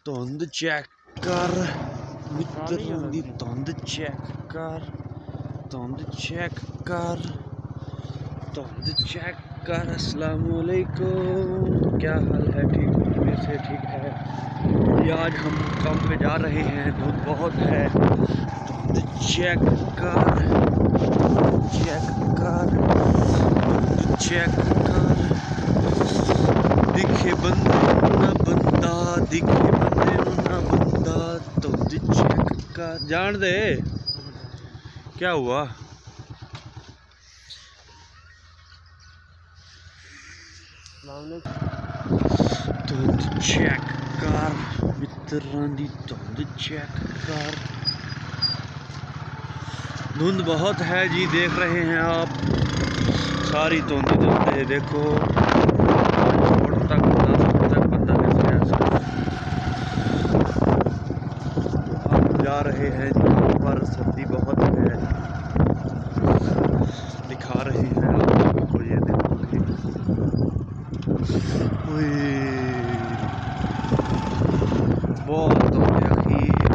ਧੁੰਦ ਚੈੱਕ ਕਰ ਮਿੱਤਰਾਂ ਦੀ ਧੁੰਦ ਚੈੱਕ ਕਰ ਧੁੰਦ ਚੈੱਕ कर अस्सलाम वालेकुम। क्या हाल है? ठीक में से ठीक है। ये आज हम काम पे जा रहे हैं, धूप बहुत है। धुंध चेक कर दिखे बंदे ना बंदा दिखे बंदे ना बंदा। धुंध चेक कर जान दे क्या हुआ। धुंध चेक कर मित्रों दी धुंध चेक कर। धुंध बहुत है जी, देख रहे हैं आप सारी धुंध है। देखो रोड तक 10 फुट तक बंदा दिख रहा है। हम जा रहे हैं जहाँ पर सर्दी बहुत है, दिखा रहे हैं आपको। ये देखो बहुत अखीर